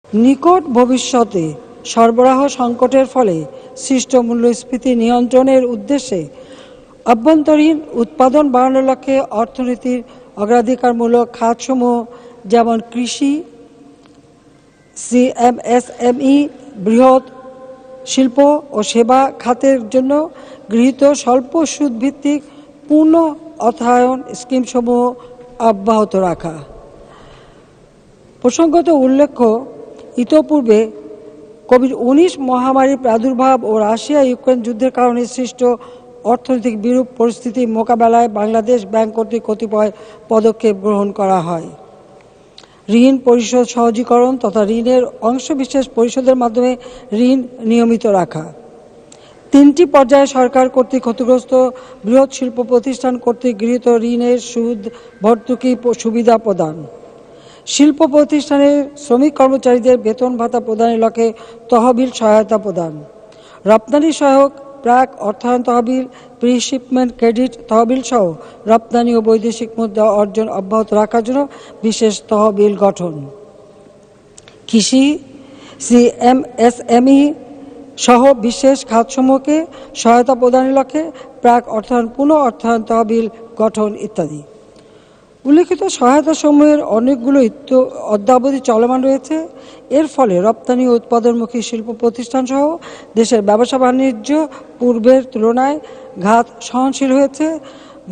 নিকট ভবিষ্যতে সরবরাহ সংকটের ফলে সৃষ্ট মূল্যস্ফীতি নিয়ন্ত্রণের উদ্দেশ্যে অভ্যন্তরীণ উৎপাদন বাড়ানোর লক্ষ্যে অর্থনীতির অগ্রাধিকারমূলক খাতসমূহ যেমন কৃষি, এমএসএমই, বৃহৎ শিল্প ও সেবা খাতের জন্য গৃহীত স্বল্প সুদভিত্তিক পূর্ণ অর্থায়ন স্কিমসমূহ অব্যাহত রাখা। প্রসঙ্গত উল্লেখ্য, ইতোপূর্বে কোভিড-19 মহামারীর প্রাদুর্ভাব ও রাশিয়া ইউক্রেন যুদ্ধের কারণে সৃষ্ট অর্থনৈতিক বিরূপ পরিস্থিতি মোকাবেলায় বাংলাদেশ ব্যাংক কর্তৃক কতিপয় পদক্ষেপ গ্রহণ করা হয়। ঋণ পরিশোধ সহজীকরণ তথা ঋণের অংশবিশেষ পরিশোধের মাধ্যমে ঋণ নিয়মিত রাখা। 3টি পর্যায়ে সরকার কর্তৃক ক্ষতিগ্রস্ত বৃহৎ শিল্প প্রতিষ্ঠান কর্তৃক গৃহীত ঋণের সুদ ভর্তুকি সুবিধা প্রদান। শিল্প প্রতিষ্ঠানের শ্রমিক কর্মচারীদের বেতন ভাতা প্রদানের লক্ষ্যে তহবিল সহায়তা প্রদান। রপ্তানি সহায়ক প্রাক অর্থায়ন তহবিল, প্রি শিপমেন্ট ক্রেডিট তহবিল সহ রপ্তানি ও বৈদেশিক মুদ্রা অর্জন অব্যাহত রাখার জন্য বিশেষ তহবিল গঠন। কৃষি, এমএসএমই সহ বিশেষ খাতসমূহকে সহায়তা প্রদানের লক্ষ্যে প্রাক অর্থায়ন পুনঃ অর্থায়ন তহবিল গঠন ইত্যাদি। উল্লিখিত সহায়তাসমূহের অনেকগুলো অদ্যাবধি চলমান রয়েছে। এর ফলে রপ্তানি ও উৎপাদনমুখী শিল্প প্রতিষ্ঠান সহ দেশের ব্যবসা বাণিজ্য পূর্বের তুলনায় ঘাত সহনশীল হয়েছে।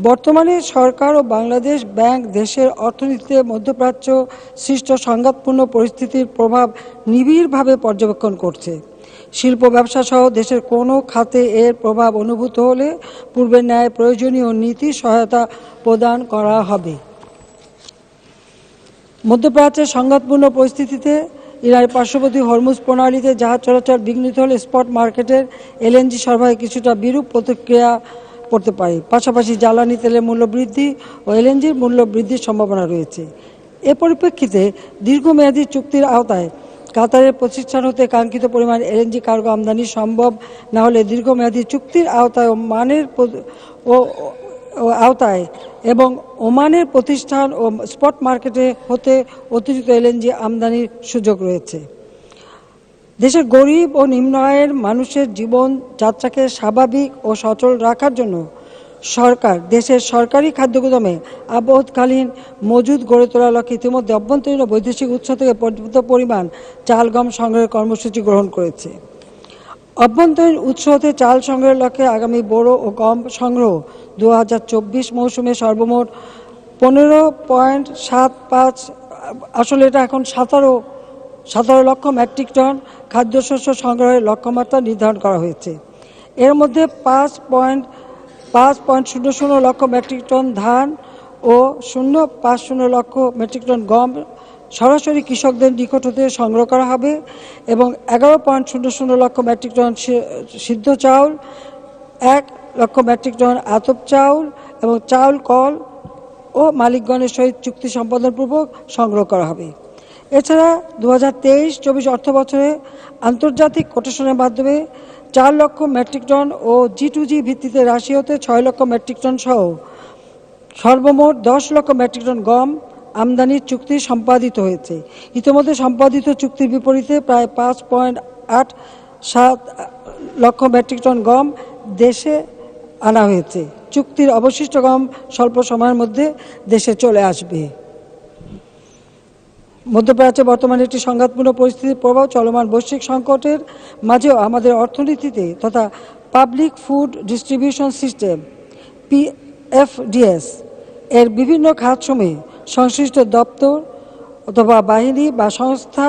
বর্তমানে সরকার ও বাংলাদেশ ব্যাংক দেশের অর্থনীতিতে মধ্যপ্রাচ্য সৃষ্ট সংঘাতপূর্ণ পরিস্থিতির প্রভাব নিবিড়ভাবে পর্যবেক্ষণ করছে। শিল্প ব্যবসা সহ দেশের কোনো খাতে এর প্রভাব অনুভূত হলে পূর্বের ন্যায় প্রয়োজনীয় নীতি সহায়তা প্রদান করা হবে। মধ্যপ্রাচ্যের সংঘাতপূর্ণ পরিস্থিতিতে ইরানের পার্শ্ববর্তী হরমুজ প্রণালীতে জাহাজ চলাচল বিঘ্নিত হলে স্পট মার্কেটের এলএনজি সরবরাহে কিছুটা বিরূপ প্রতিক্রিয়া পড়তে পারে। পাশাপাশি জ্বালানি তেলের মূল্য বৃদ্ধি ও এলএনজির মূল্য বৃদ্ধির সম্ভাবনা রয়েছে। এ পরিপ্রেক্ষিতে দীর্ঘমেয়াদী চুক্তির আওতায় কাতারের প্রতিষ্ঠান হতে কাঙ্ক্ষিত পরিমাণ এলএনজি কার্গো আমদানি সম্ভব না হলে দীর্ঘমেয়াদী চুক্তির আওতায় আওতায় এবং ওমানের প্রতিষ্ঠান ও স্পট মার্কেটে হতে অতিরিক্ত এলএনজি আমদানির সুযোগ রয়েছে। দেশের গরিব ও নিম্ন আয়ের মানুষের জীবন যাত্রাকে স্বাভাবিক ও সচল রাখার জন্য সরকার দেশের সরকারি খাদ্যগুদামে আপদকালীন মজুদ গড়ে তোলার লক্ষ্যে ইতিমধ্যে অভ্যন্তরীণ ও বৈদেশিক উৎস থেকে পর্যাপ্ত পরিমাণ চাল গম সংগ্রহের কর্মসূচি গ্রহণ করেছে। অভ্যন্তরীণ উৎস হতে চাল সংগ্রহের লক্ষ্যে আগামী বোরো ও গম সংগ্রহ 2024 মৌসুমে সর্বমোট 15.75 আসলে এটা এখন 17 লক্ষ মেট্রিক টন খাদ্যশস্য সংগ্রহের লক্ষ্যমাত্রা নির্ধারণ করা হয়েছে। এর মধ্যে 5.00 লক্ষ মেট্রিক টন ধান ও 0.50 লক্ষ মেট্রিক টন গম সরাসরি কৃষকদের নিকট হতে সংগ্রহ করা হবে এবং 11.00 লক্ষ মেট্রিক টন সিদ্ধ চাউল, 1 লক্ষ মেট্রিক টন আতপ চাউল এবং চাউল কল ও মালিকগণের সহিত চুক্তি সম্পাদনপূর্বক সংগ্রহ করা হবে। এছাড়া 2023-24 অর্থ বছরে আন্তর্জাতিক কোটেশনের মাধ্যমে 4 লক্ষ মেট্রিক টন ও G2G ভিত্তিতে রাশিয়া হতে 6 লক্ষ মেট্রিক টন সহ সর্বমোট 10 লক্ষ মেট্রিক টন গম আমদানির চুক্তি সম্পাদিত হয়েছে। ইতিমধ্যে সম্পাদিত চুক্তির বিপরীতে প্রায় 5.87 লক্ষ মেট্রিক টন গম দেশে আনা হয়েছে। চুক্তির অবশিষ্ট গম স্বল্প সময়ের মধ্যে দেশে চলে আসবে। মধ্যপ্রাচ্যে বর্তমানে একটি সংঘাতপূর্ণ পরিস্থিতির প্রভাব চলমান বৈশ্বিক সংকটের মাঝেও আমাদের অর্থনীতিতে তথা public food distribution system PFDS এর বিভিন্ন খাতসমূহে সংশ্লিষ্ট দপ্তর অথবা বাহিনী বা সংস্থা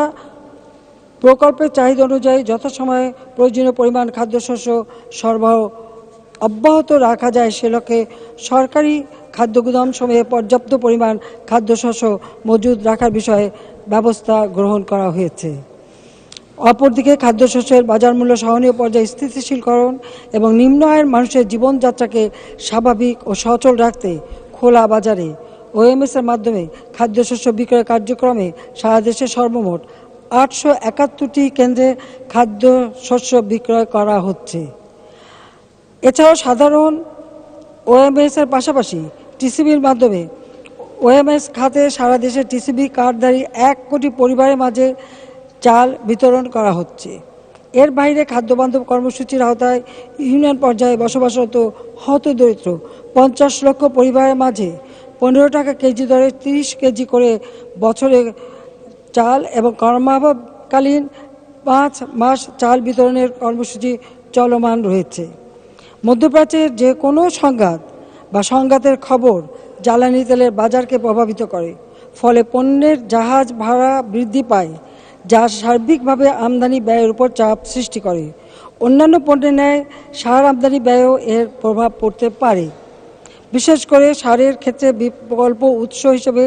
প্রকল্পের চাহিদা অনুযায়ী যথাসময়ে প্রয়োজনীয় পরিমাণ খাদ্যশস্য সরবরাহ অব্যাহত রাখা যায় সে লক্ষ্যে সরকারি খাদ্যগুদামসমূহে পর্যাপ্ত পরিমাণ খাদ্যশস্য মজুদ রাখার বিষয়ে ব্যবস্থা গ্রহণ করা হয়েছে। অপরদিকে খাদ্যশস্যের বাজার মূল্য সহনীয় পর্যায়ে স্থিতিশীলকরণ এবং নিম্ন আয়ের মানুষের জীবনযাত্রাকে স্বাভাবিক ও সচল রাখতে খোলা বাজারে OMS-এর মাধ্যমে খাদ্যশস্য বিক্রয় কার্যক্রমে সারা দেশে সর্বমোট 871টি কেন্দ্রে খাদ্যশস্য বিক্রয় করা হচ্ছে। এছাড়াও সাধারণ OMS-এর পাশাপাশি TCB-র মাধ্যমে OMS খাতে সারা দেশে TCB কার্ডধারী 1 কোটি পরিবারের মাঝে চাল বিতরণ করা হচ্ছে। এর বাইরে খাদ্যবান্ধব কর্মসূচির আওতায় ইউনিয়ন পর্যায়ে বসবাসরত হতদরিদ্র 50 লক্ষ পরিবারের মাঝে 15 টাকা কেজি দরে 30 কেজি করে বছরে চাল এবং কর্মাভাবকালীন 5 মাস চাল বিতরণের কর্মসূচি চলমান রয়েছে। মধ্যপ্রাচ্যের যে কোনো সংঘাত বা সংঘাতের খবর জ্বালানি তেলের বাজারকে প্রভাবিত করে, ফলে পণ্যের জাহাজ ভাড়া বৃদ্ধি পায়, যা সার্বিকভাবে আমদানি ব্যয়ের উপর চাপ সৃষ্টি করে। অন্যান্য পণ্যের ন্যায় সার আমদানি ব্যয়েও এর প্রভাব পড়তে পারে। বিশেষ করে সারের ক্ষেত্রে বিকল্প উৎস হিসেবে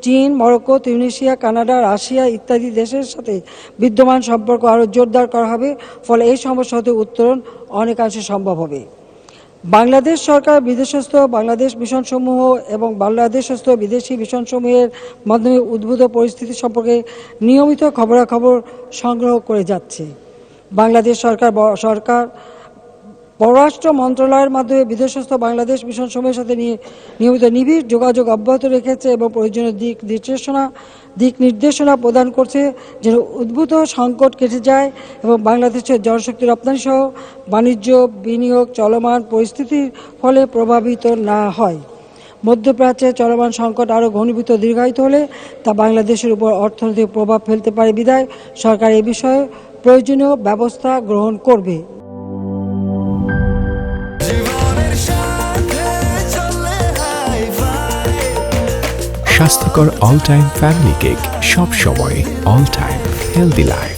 চীন, মরক্কো, তিউনিসিয়া, কানাডা, রাশিয়া ইত্যাদি দেশের সাথে বিদ্যমান সম্পর্ক আরও জোরদার করা হবে, ফলে এই সমস্যা হতে উত্তরণ অনেকাংশে সম্ভব হবে। বাংলাদেশ সরকার বিদেশস্থ বাংলাদেশ মিশনসমূহ এবং বাংলাদেশস্থ বিদেশি মিশনসমূহের মাধ্যমে উদ্ভূত পরিস্থিতি সম্পর্কে নিয়মিত খবরাখবর সংগ্রহ করে যাচ্ছে। বাংলাদেশ সরকার পররাষ্ট্র মন্ত্রণালয়ের মাধ্যমে বিদেশস্থ বাংলাদেশ মিশনসমূহের সাথে নিয়মিত নিবিড় যোগাযোগ অব্যাহত রেখেছে এবং প্রয়োজনীয় দিক নির্দেশনা প্রদান করছে, যেন উদ্ভূত সংকট কেটে যায় এবং বাংলাদেশের জনশক্তি রপ্তানি সহ বাণিজ্য বিনিয়োগ চলমান পরিস্থিতির ফলে প্রভাবিত না হয়। মধ্যপ্রাচ্যে চলমান সংকট আরও ঘনীভূত দীর্ঘায়িত হলে তা বাংলাদেশের উপর অর্থনৈতিক প্রভাব ফেলতে পারে বিধায় সরকার এ বিষয়ে প্রয়োজনীয় ব্যবস্থা গ্রহণ করবে। স্বাস্থ্যকর অল টাইম ফ্যামিলি কেক, সব সময় অল টাইম হেলদি লাইফ।